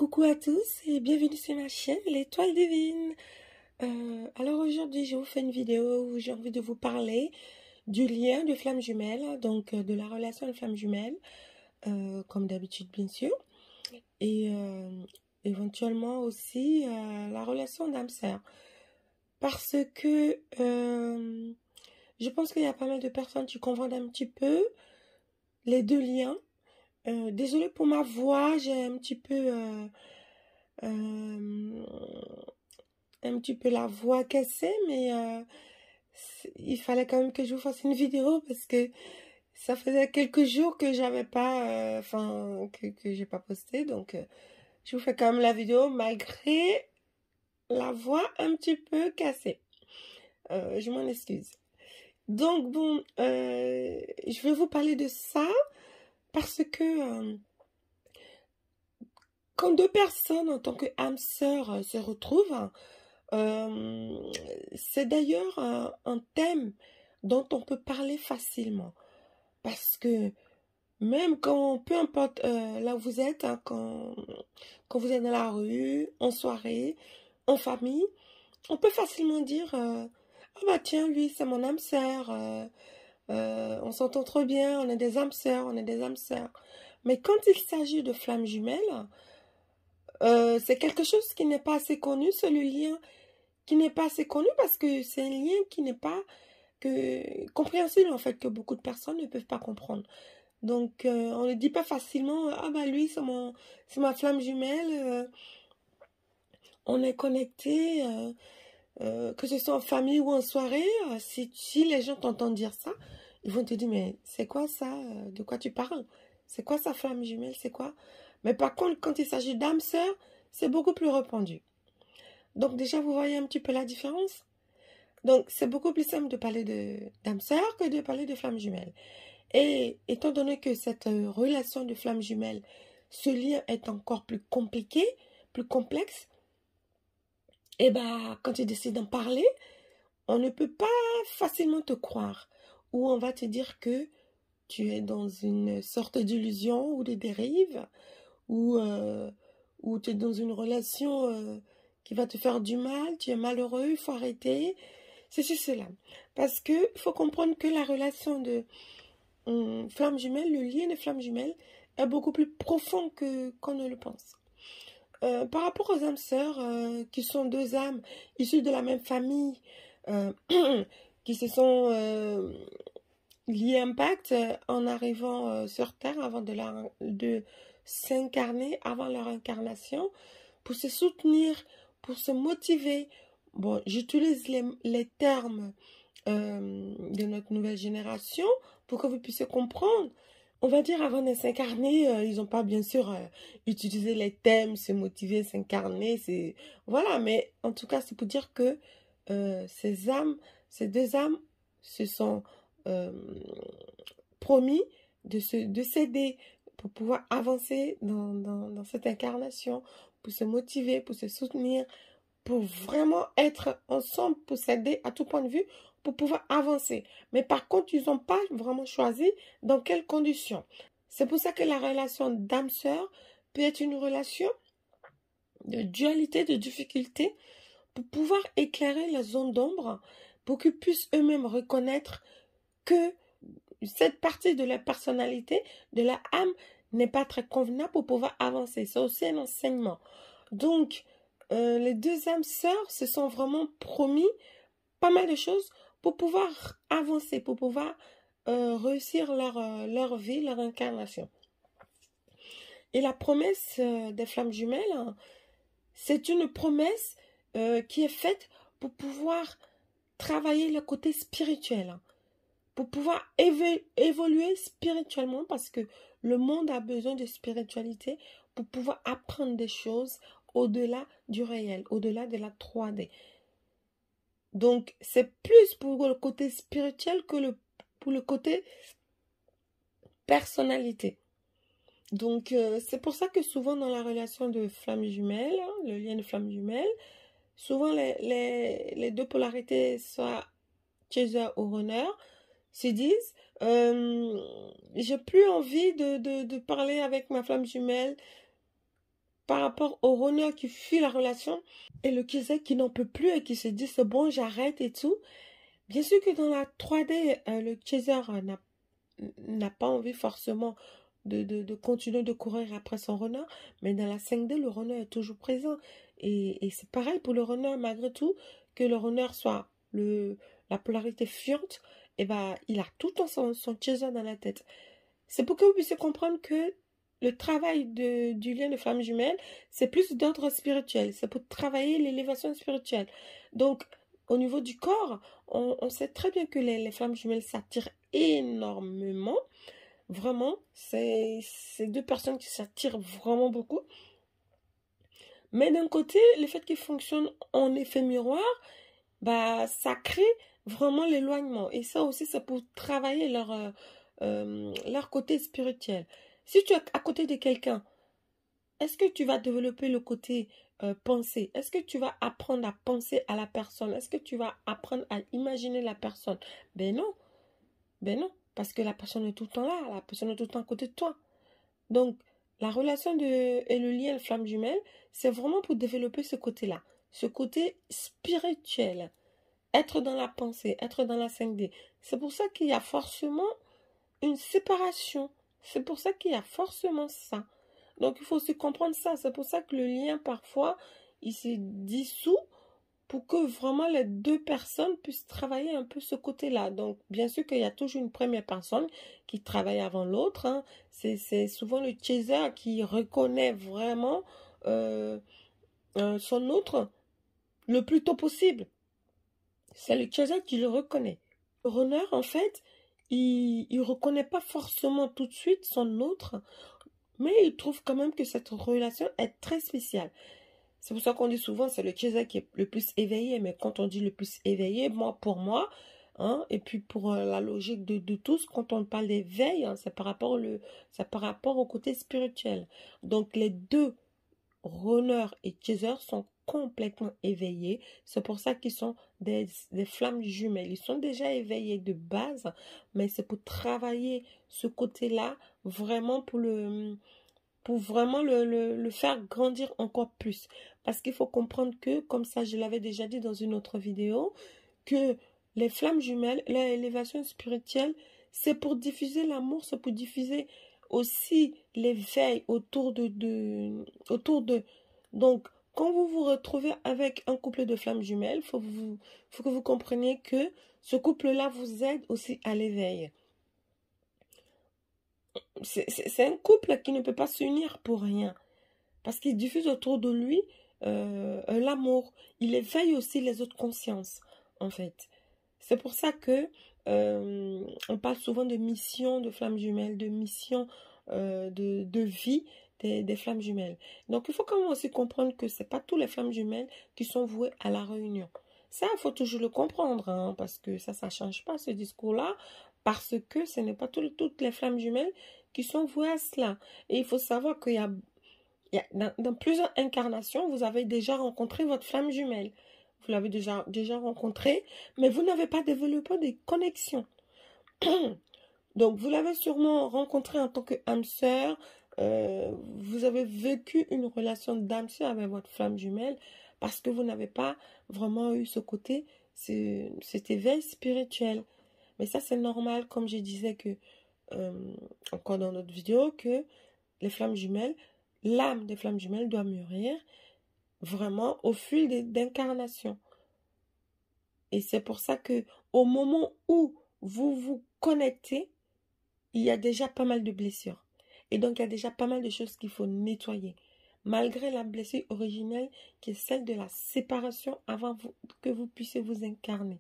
Coucou à tous et bienvenue sur ma chaîne L'Étoile Divine. Alors aujourd'hui je vous fais une vidéo où j'ai envie de vous parler du lien de flammes jumelles, donc de la relation de flammes jumelles, comme d'habitude bien sûr, et éventuellement aussi la relation d'âme sœur. Parce que je pense qu'il y a pas mal de personnes qui confondent un petit peu les deux liens. Désolée pour ma voix, j'ai un petit peu la voix cassée, mais il fallait quand même que je vous fasse une vidéo parce que ça faisait quelques jours que j'avais pas, que j'ai pas posté, donc je vous fais quand même la vidéo malgré la voix un petit peu cassée. Je m'en excuse. Donc bon, je vais vous parler de ça parce que quand deux personnes en tant que âme sœur se retrouvent, c'est d'ailleurs un thème dont on peut parler facilement. Parce que même quand, peu importe là où vous êtes, hein, quand vous êtes dans la rue, en soirée, en famille, on peut facilement dire ah bah tiens, lui c'est mon âme sœur, on s'entend trop bien, on est des âmes sœurs, on est des âmes sœurs. Mais quand il s'agit de flammes jumelles, c'est quelque chose qui n'est pas assez connu, c'est le lien qui n'est pas assez connu parce que c'est un lien qui n'est pas compréhensible en fait, que beaucoup de personnes ne peuvent pas comprendre. Donc on ne dit pas facilement ah bah lui c'est ma flamme jumelle, on est connecté, que ce soit en famille ou en soirée, si les gens t'entendent dire ça, ils vont te dire mais c'est quoi ça, de quoi tu parles, c'est quoi sa flamme jumelle, c'est quoi. Mais par contre quand il s'agit d'âme sœur, c'est beaucoup plus répandu. Donc déjà vous voyez un petit peu la différence. Donc c'est beaucoup plus simple de parler d'âme sœur que de parler de flamme jumelle. Et étant donné que cette relation de flamme jumelle, ce lien est encore plus compliqué, plus complexe, et bah quand tu décides d'en parler, on ne peut pas facilement te croire. Ou on va te dire que tu es dans une sorte d'illusion ou de dérive, ou tu es dans une relation qui va te faire du mal, tu es malheureux, il faut arrêter. C'est juste cela. Parce que il faut comprendre que la relation de flamme jumelle, le lien de flamme jumelle, est beaucoup plus profond qu'on ne le pense. Par rapport aux âmes sœurs, qui sont deux âmes issues de la même famille, qui se sont liées impact en arrivant sur Terre avant de s'incarner, avant leur incarnation, pour se soutenir, pour se motiver. Bon, j'utilise les termes de notre nouvelle génération pour que vous puissiez comprendre. On va dire avant de s'incarner, ils n'ont pas bien sûr utilisé les thèmes, se motiver, s'incarner, c'est voilà, mais en tout cas c'est pour dire que ces deux âmes se sont promis de s'aider pour pouvoir avancer dans cette incarnation, pour se motiver, pour se soutenir, pour vraiment être ensemble, pour s'aider à tout point de vue, pour pouvoir avancer. Mais par contre, ils n'ont pas vraiment choisi dans quelles conditions. C'est pour ça que la relation d'âme-sœur peut être une relation de dualité, de difficulté, pour pouvoir éclairer la zone d'ombre, pour qu'ils puissent eux-mêmes reconnaître que cette partie de la personnalité, de la âme, n'est pas très convenable pour pouvoir avancer. C'est aussi un enseignement. Donc, les deux âmes sœurs se sont vraiment promis pas mal de choses pour pouvoir avancer, pour pouvoir réussir leur vie, leur incarnation. Et la promesse des flammes jumelles, hein, c'est une promesse qui est faite pour pouvoir travailler le côté spirituel, hein, pour pouvoir évoluer spirituellement, parce que le monde a besoin de spiritualité pour pouvoir apprendre des choses au-delà du réel, au-delà de la 3D. Donc, c'est plus pour le côté spirituel que pour le côté personnalité. Donc, c'est pour ça que souvent dans la relation de flammes jumelles, hein, le lien de flammes jumelles, souvent les deux polarités, soit chaser ou runner, se disent j'ai plus envie de parler avec ma flamme jumelle par rapport au runner qui fuit la relation et le chaser qui n'en peut plus et qui se dit c'est bon, j'arrête et tout. Bien sûr que dans la 3D, le chaser n'a pas envie forcément de continuer de courir après son runner, mais dans la 5D, le runner est toujours présent. Et c'est pareil pour le runner, malgré tout, que le runner soit la polarité fiante, et ben, il a tout le temps son chaser dans la tête. C'est pour que vous puissiez comprendre que le travail du lien de flamme jumelle, c'est plus d'ordre spirituel. C'est pour travailler l'élévation spirituelle. Donc, au niveau du corps, on sait très bien que les flammes jumelles s'attirent énormément. Vraiment, c'est deux personnes qui s'attirent vraiment beaucoup. Mais d'un côté, le fait qu'ils fonctionnent en effet miroir, bah, ça crée vraiment l'éloignement. Et ça aussi, c'est pour travailler leur côté spirituel. Si tu es à côté de quelqu'un, est-ce que tu vas développer le côté pensée? Est-ce que tu vas apprendre à penser à la personne? Est-ce que tu vas apprendre à imaginer la personne? Ben non. Ben non. Parce que la personne est tout le temps là. La personne est tout le temps à côté de toi. Donc, la relation et le lien flamme jumelle, c'est vraiment pour développer ce côté-là. Ce côté spirituel. Être dans la pensée, être dans la 5D. C'est pour ça qu'il y a forcément une séparation. C'est pour ça qu'il y a forcément ça. Donc, il faut aussi comprendre ça. C'est pour ça que le lien, parfois, il se dissout pour que vraiment les deux personnes puissent travailler un peu ce côté-là. Donc, bien sûr qu'il y a toujours une première personne qui travaille avant l'autre. Hein. C'est souvent le chaser qui reconnaît vraiment son autre le plus tôt possible. C'est le chaser qui le reconnaît. Le runner, en fait, il ne reconnaît pas forcément tout de suite son autre, mais il trouve quand même que cette relation est très spéciale. C'est pour ça qu'on dit souvent c'est le chaser qui est le plus éveillé, mais quand on dit le plus éveillé, pour moi, hein, et puis pour la logique de tous, quand on parle d'éveil, hein, c'est par rapport au côté spirituel. Donc les deux, runner et chaser, sont complètement éveillés. C'est pour ça qu'ils sont des flammes jumelles. Ils sont déjà éveillés de base, mais c'est pour travailler ce côté-là vraiment pour vraiment le faire grandir encore plus. Parce qu'il faut comprendre que, comme ça je l'avais déjà dit dans une autre vidéo, que les flammes jumelles, l'élévation spirituelle, c'est pour diffuser l'amour, c'est pour diffuser aussi l'éveil autour de. Donc, quand vous vous retrouvez avec un couple de flammes jumelles, faut que vous compreniez que ce couple-là vous aide aussi à l'éveil. C'est un couple qui ne peut pas s'unir pour rien. Parce qu'il diffuse autour de lui l'amour. Il éveille aussi les autres consciences, en fait. C'est pour ça que on parle souvent de mission de flammes jumelles, de mission de vie des flammes jumelles. Donc, il faut quand même aussi comprendre que ce n'est pas tous les flammes jumelles qui sont vouées à la réunion. Ça, il faut toujours le comprendre, hein, parce que ça ne change pas ce discours-là, parce que ce n'est pas toutes les flammes jumelles qui sont vouées à cela. Et il faut savoir qu'il y a dans plusieurs incarnations, vous avez déjà rencontré votre flamme jumelle. Vous l'avez déjà rencontré, mais vous n'avez pas développé des connexions. Donc, vous l'avez sûrement rencontré en tant qu'âme sœur. Vous avez vécu une relation d'âme sœur avec votre flamme jumelle parce que vous n'avez pas vraiment eu ce côté, cet éveil spirituel. Mais ça, c'est normal, comme je disais que, encore dans notre vidéo, que les flammes jumelles, l'âme des flammes jumelles doit mûrir vraiment au fil d'incarnation. Et c'est pour ça que au moment où vous vous connectez, il y a déjà pas mal de blessures. Et donc, il y a déjà pas mal de choses qu'il faut nettoyer. Malgré la blessure originelle qui est celle de la séparation avant que vous puissiez vous incarner.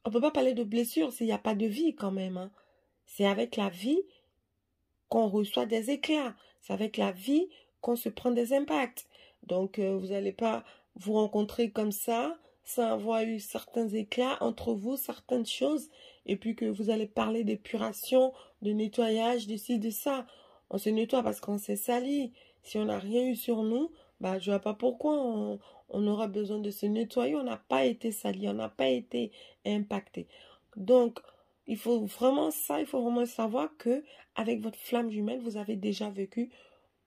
On ne peut pas parler de blessure s'il n'y a pas de vie quand même. Hein. C'est avec la vie qu'on reçoit des éclats. C'est avec la vie qu'on se prend des impacts. Donc, vous n'allez pas vous rencontrer comme ça, sans avoir eu certains éclats entre vous, certaines choses, et puis que vous allez parler d'épuration, de nettoyage, de ci, de ça. On se nettoie parce qu'on s'est sali. Si on n'a rien eu sur nous, bah, je ne vois pas pourquoi on aura besoin de se nettoyer. On n'a pas été sali, on n'a pas été impacté. Donc, il faut vraiment savoir que avec votre flamme jumelle, vous avez déjà vécu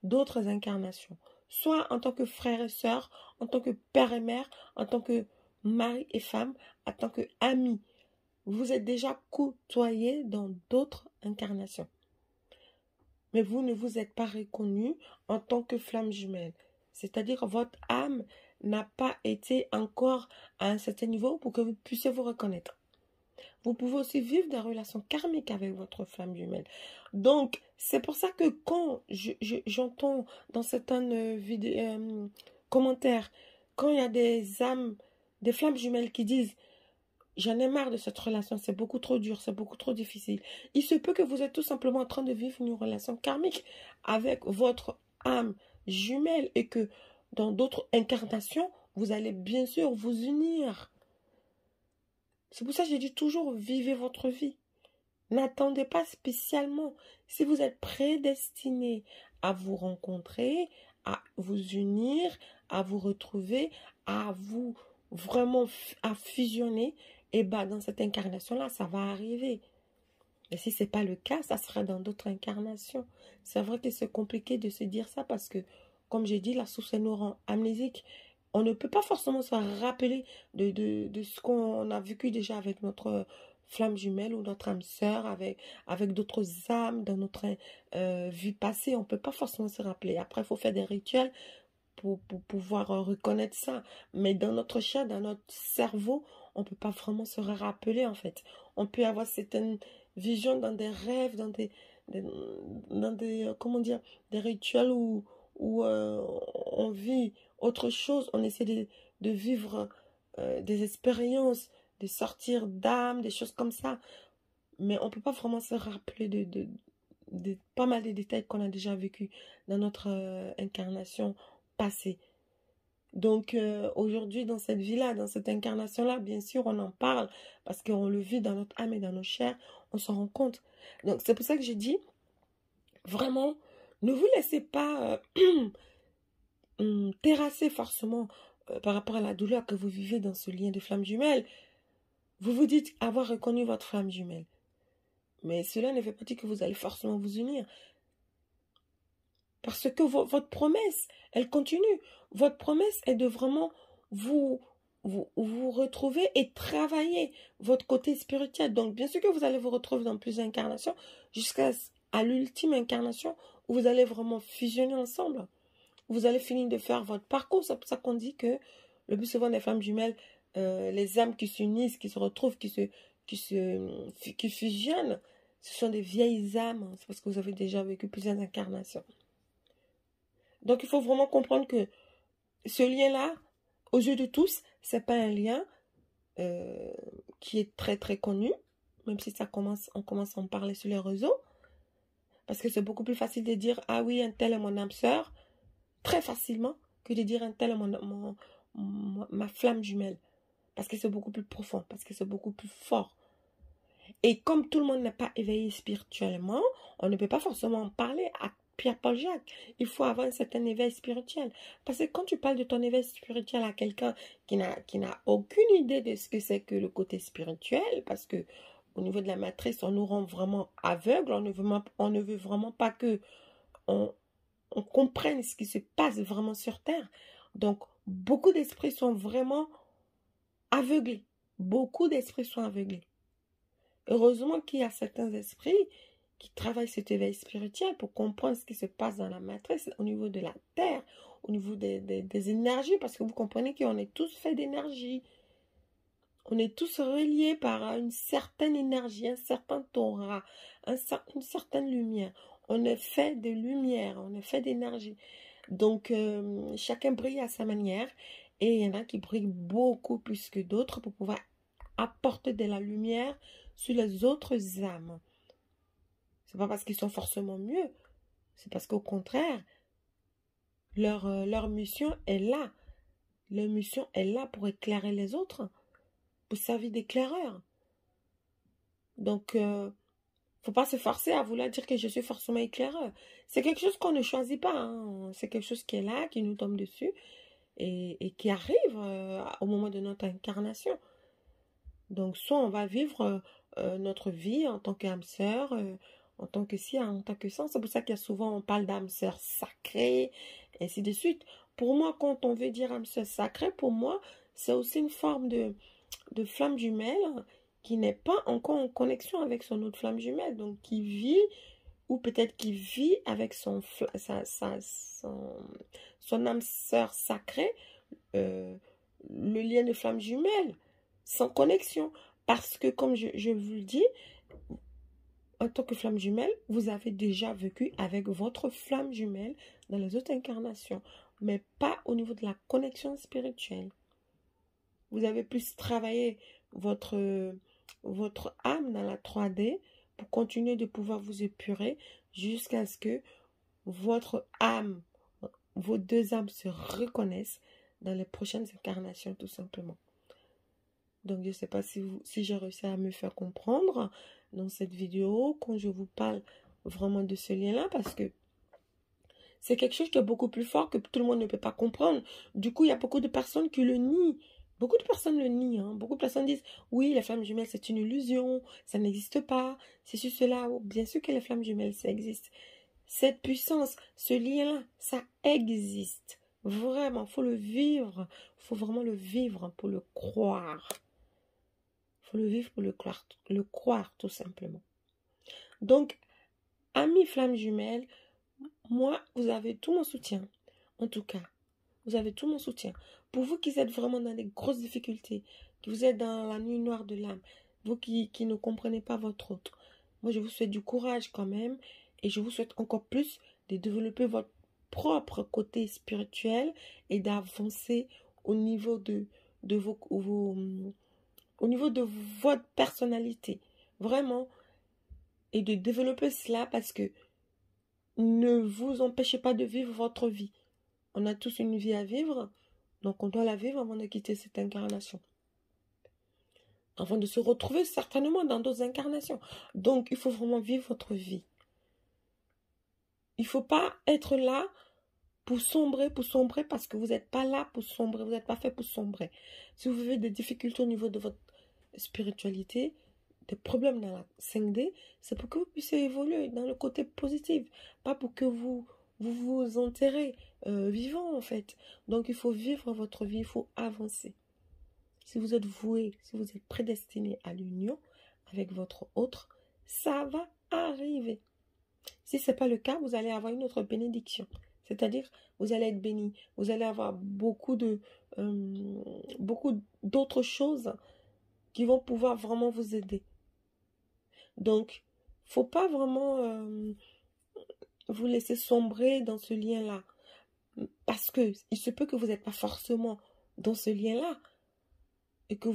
d'autres incarnations. Soit en tant que frère et sœur, en tant que père et mère, en tant que mari et femme, en tant que amis. Vous êtes déjà côtoyés dans d'autres incarnations. Mais vous ne vous êtes pas reconnu en tant que flamme jumelle. C'est-à-dire que votre âme n'a pas été encore à un certain niveau pour que vous puissiez vous reconnaître. Vous pouvez aussi vivre des relations karmiques avec votre flamme jumelle. Donc, c'est pour ça que quand j'entends dans certains commentaires, quand il y a des âmes, des flammes jumelles qui disent j'en ai marre de cette relation, c'est beaucoup trop dur, c'est beaucoup trop difficile. Il se peut que vous êtes tout simplement en train de vivre une relation karmique avec votre âme jumelle et que dans d'autres incarnations, vous allez bien sûr vous unir. C'est pour ça que j'ai dit toujours, vivez votre vie. N'attendez pas spécialement. Si vous êtes prédestiné à vous rencontrer, à vous unir, à vous retrouver, à vous vraiment à fusionner, et bien dans cette incarnation-là, ça va arriver. Et si ce n'est pas le cas, ça sera dans d'autres incarnations. C'est vrai que c'est compliqué de se dire ça parce que, comme j'ai dit, la source nous rend amnésique. On ne peut pas forcément se rappeler de ce qu'on a vécu déjà avec notre flamme jumelle ou notre âme sœur, avec d'autres âmes dans notre vie passée. On ne peut pas forcément se rappeler. Après, il faut faire des rituels pour pouvoir reconnaître ça. Mais dans notre chair, dans notre cerveau, on ne peut pas vraiment se rappeler en fait. On peut avoir certaines visions dans des rêves, dans des comment dire, des rituels où on vit autre chose. On essaie de vivre des expériences, de sortir d'âme, des choses comme ça. Mais on ne peut pas vraiment se rappeler de pas mal de détails qu'on a déjà vécu dans notre incarnation passée. Donc aujourd'hui, dans cette vie-là, dans cette incarnation-là, bien sûr, on en parle parce qu'on le vit dans notre âme et dans nos chairs, on s'en rend compte. Donc c'est pour ça que j'ai dit, vraiment, ne vous laissez pas terrasser forcément par rapport à la douleur que vous vivez dans ce lien de flamme jumelle. Vous vous dites avoir reconnu votre flamme jumelle. Mais cela ne fait pas dire que vous allez forcément vous unir. Parce que votre promesse, elle continue. Votre promesse est de vraiment vous retrouver et travailler votre côté spirituel. Donc, bien sûr que vous allez vous retrouver dans plusieurs incarnations jusqu'à l'ultime incarnation où vous allez vraiment fusionner ensemble. Vous allez finir de faire votre parcours. C'est pour ça qu'on dit que le plus souvent des femmes jumelles, les âmes qui s'unissent, qui se retrouvent, qui fusionnent, ce sont des vieilles âmes. C'est parce que vous avez déjà vécu plusieurs incarnations. Donc, il faut vraiment comprendre que ce lien-là, aux yeux de tous, c'est pas un lien qui est très, très connu, même si on commence à en parler sur les réseaux. Parce que c'est beaucoup plus facile de dire « Ah oui, un tel est mon âme sœur », très facilement, que de dire « Un tel est ma flamme jumelle ». Parce que c'est beaucoup plus profond, parce que c'est beaucoup plus fort. Et comme tout le monde n'est pas éveillé spirituellement, on ne peut pas forcément en parler à Pierre-Paul Jacques. Il faut avoir un certain éveil spirituel. Parce que quand tu parles de ton éveil spirituel à quelqu'un qui n'a aucune idée de ce que c'est que le côté spirituel, parce que au niveau de la matrice, on nous rend vraiment aveugles, on ne veut vraiment pas que on comprenne ce qui se passe vraiment sur Terre. Donc, beaucoup d'esprits sont vraiment aveuglés. Beaucoup d'esprits sont aveuglés. Heureusement qu'il y a certains esprits qui travaillent cet éveil spirituel pour comprendre ce qui se passe dans la matrice au niveau de la Terre, au niveau des énergies, parce que vous comprenez qu'on est tous faits d'énergie. On est tous reliés par une certaine énergie, un certain aura, une certaine lumière. On est fait de lumière, on est fait d'énergie. Donc, chacun brille à sa manière et il y en a qui brillent beaucoup plus que d'autres pour pouvoir apporter de la lumière sur les autres âmes. C'est pas parce qu'ils sont forcément mieux, c'est parce qu'au contraire, leur mission est là. Leur mission est là pour éclairer les autres, pour servir d'éclaireur. Donc, faut pas se forcer à vouloir dire que je suis forcément éclaireur. C'est quelque chose qu'on ne choisit pas. Hein. C'est quelque chose qui est là, qui nous tombe dessus et qui arrive au moment de notre incarnation. Donc, soit on va vivre notre vie en tant qu'âme sœur, en tant que ci, en tant que ça. C'est pour ça qu'il y a souvent, on parle d'âme sœur sacrée, et ainsi de suite. Pour moi, quand on veut dire âme sœur sacrée, pour moi, c'est aussi une forme de flamme jumelle qui n'est pas encore en connexion avec son autre flamme jumelle, donc qui vit, ou peut-être qui vit avec son âme sœur sacrée, le lien de flamme jumelle, sans connexion. Parce que, comme je vous le dis, en tant que flamme jumelle, vous avez déjà vécu avec votre flamme jumelle dans les autres incarnations, mais pas au niveau de la connexion spirituelle. Vous avez plus travaillé votre âme dans la 3D pour continuer de pouvoir vous épurer jusqu'à ce que votre âme, vos deux âmes se reconnaissent dans les prochaines incarnations, tout simplement. Donc, je ne sais pas si j'ai réussi à me faire comprendre dans cette vidéo quand je vous parle vraiment de ce lien-là, parce que c'est quelque chose qui est beaucoup plus fort que tout le monde ne peut pas comprendre. Du coup, il y a beaucoup de personnes qui le nient. Beaucoup de personnes le nient. Hein. Beaucoup de personnes disent, oui, les flammes jumelles, c'est une illusion, ça n'existe pas, c'est sur cela. Bien sûr que les flammes jumelles, ça existe. Cette puissance, ce lien-là, ça existe. Vraiment, il faut le vivre. Il faut vraiment le vivre pour le croire. Il faut le vivre pour le croire tout simplement. Donc, amis flammes jumelles, moi, vous avez tout mon soutien. En tout cas, vous avez tout mon soutien. Pour vous qui êtes vraiment dans des grosses difficultés, que vous êtes dans la nuit noire de l'âme, vous qui ne comprenez pas votre autre, moi, je vous souhaite du courage quand même et je vous souhaite encore plus de développer votre propre côté spirituel et d'avancer au niveau au niveau de votre personnalité. Vraiment. Et de développer cela parce que ne vous empêchez pas de vivre votre vie. On a tous une vie à vivre, donc on doit la vivre avant de quitter cette incarnation. Avant de se retrouver certainement dans d'autres incarnations. Donc, il faut vraiment vivre votre vie. Il ne faut pas être là pour sombrer parce que vous n'êtes pas là pour sombrer, vous n'êtes pas fait pour sombrer. Si vous vivez des difficultés au niveau de votre spiritualité, des problèmes dans la 5D, c'est pour que vous puissiez évoluer dans le côté positif, pas pour que vous enterrez vivant en fait. Donc il faut vivre votre vie, il faut avancer. Si vous êtes voué, si vous êtes prédestiné à l'union avec votre autre, ça va arriver. Si ce n'est pas le cas, vous allez avoir une autre bénédiction. C'est-à-dire, vous allez être béni. Vous allez avoir beaucoup d'autres choses qui vont pouvoir vraiment vous aider. Donc, il ne faut pas vraiment vous laisser sombrer dans ce lien-là. Parce que il se peut que vous n'êtes pas forcément dans ce lien-là. Et que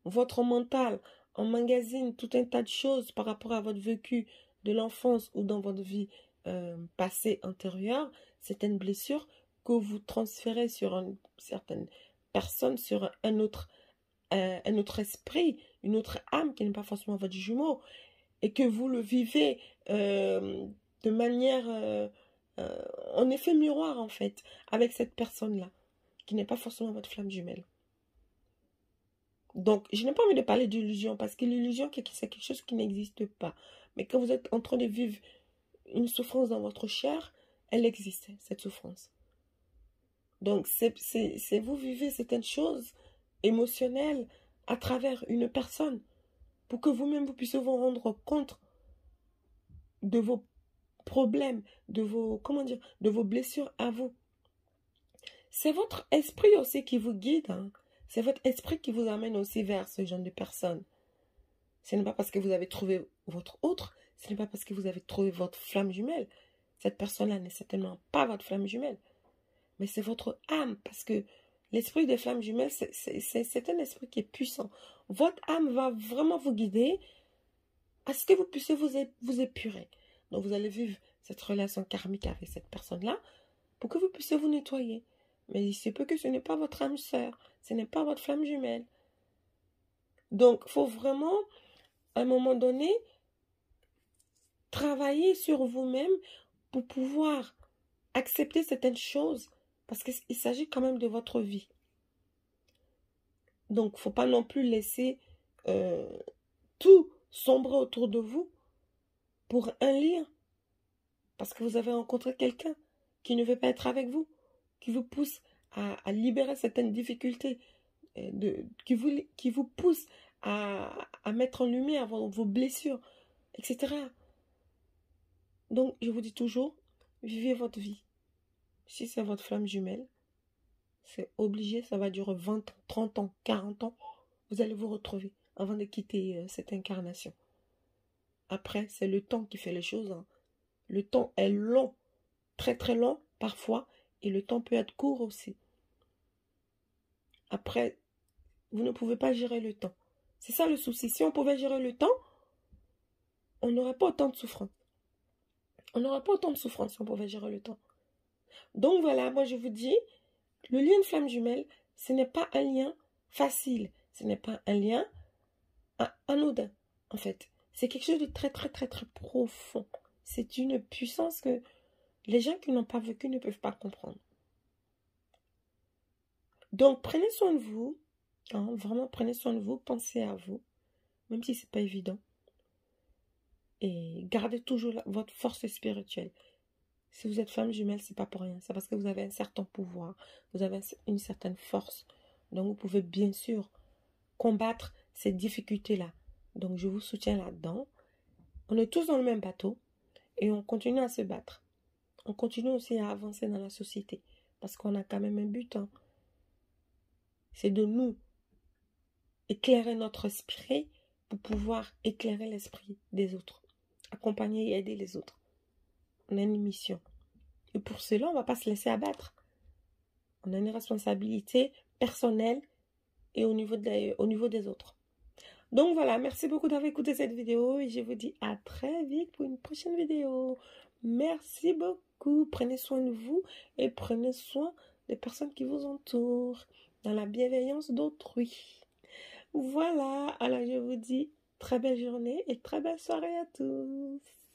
votre mental emmagasine tout un tas de choses par rapport à votre vécu de l'enfance ou dans votre vie passée antérieure, certaines blessures que vous transférez sur une certaine personne, sur un autre esprit, une autre âme qui n'est pas forcément votre jumeau, et que vous le vivez de manière en effet miroir en fait, avec cette personne-là, qui n'est pas forcément votre flamme jumelle. Donc, je n'ai pas envie de parler d'illusion, parce que l'illusion, c'est quelque chose qui n'existe pas. Mais quand vous êtes en train de vivre une souffrance dans votre chair, elle existe, cette souffrance. Donc, c'est vous vivez certaines choses émotionnelles à travers une personne, pour que vous-même, vous puissiez vous rendre compte de vos problèmes, de vos blessures à vous. C'est votre esprit aussi qui vous guide, hein. C'est votre esprit qui vous amène aussi vers ce genre de personnes. Ce n'est pas parce que vous avez trouvé votre autre, ce n'est pas parce que vous avez trouvé votre flamme jumelle. Cette personne-là n'est certainement pas votre flamme jumelle. Mais c'est votre âme, parce que l'esprit des flammes jumelles, c'est un esprit qui est puissant. Votre âme va vraiment vous guider à ce que vous puissiez vous épurer. Donc vous allez vivre cette relation karmique avec cette personne-là pour que vous puissiez vous nettoyer. Mais il se peut que ce n'est pas votre âme sœur, ce n'est pas votre flamme jumelle. Donc, il faut vraiment, à un moment donné, travailler sur vous-même pour pouvoir accepter certaines choses, parce qu'il s'agit quand même de votre vie. Donc, il ne faut pas non plus laisser tout sombrer autour de vous pour un lien. Parce que vous avez rencontré quelqu'un qui ne veut pas être avec vous, qui vous pousse à libérer certaines difficultés, qui vous pousse à mettre en lumière vos blessures, etc. Donc, je vous dis toujours, vivez votre vie. Si c'est votre flamme jumelle, c'est obligé, ça va durer 20 ans, 30 ans, 40 ans. Vous allez vous retrouver avant de quitter cette incarnation. Après, c'est le temps qui fait les choses. Hein. Le temps est long, très très long parfois, et le temps peut être court aussi. Après, vous ne pouvez pas gérer le temps. C'est ça le souci. Si on pouvait gérer le temps, on n'aurait pas autant de souffrance. On n'aurait pas autant de souffrance si on pouvait gérer le temps. Donc voilà, moi je vous dis, le lien de flamme jumelle, ce n'est pas un lien facile. Ce n'est pas un lien anodin, en fait. C'est quelque chose de très, très, très, très profond. C'est une puissance que les gens qui n'ont pas vécu ne peuvent pas comprendre. Donc, prenez soin de vous. Hein, vraiment, prenez soin de vous. Pensez à vous. Même si ce n'est pas évident. Et gardez toujours votre force spirituelle. Si vous êtes femme jumelle, ce n'est pas pour rien. C'est parce que vous avez un certain pouvoir. Vous avez une certaine force. Donc, vous pouvez bien sûr combattre ces difficultés-là. Donc, je vous soutiens là-dedans. On est tous dans le même bateau et on continue à se battre. On continue aussi à avancer dans la société parce qu'on a quand même un but. Hein. C'est de nous éclairer notre esprit pour pouvoir éclairer l'esprit des autres. Accompagner et aider les autres. On a une mission. Et pour cela, on ne va pas se laisser abattre. On a une responsabilité personnelle et au niveau des autres. Donc voilà, merci beaucoup d'avoir écouté cette vidéo et je vous dis à très vite pour une prochaine vidéo. Merci beaucoup. Prenez soin de vous et prenez soin des personnes qui vous entourent dans la bienveillance d'autrui. Voilà, alors je vous dis très belle journée et très belle soirée à tous.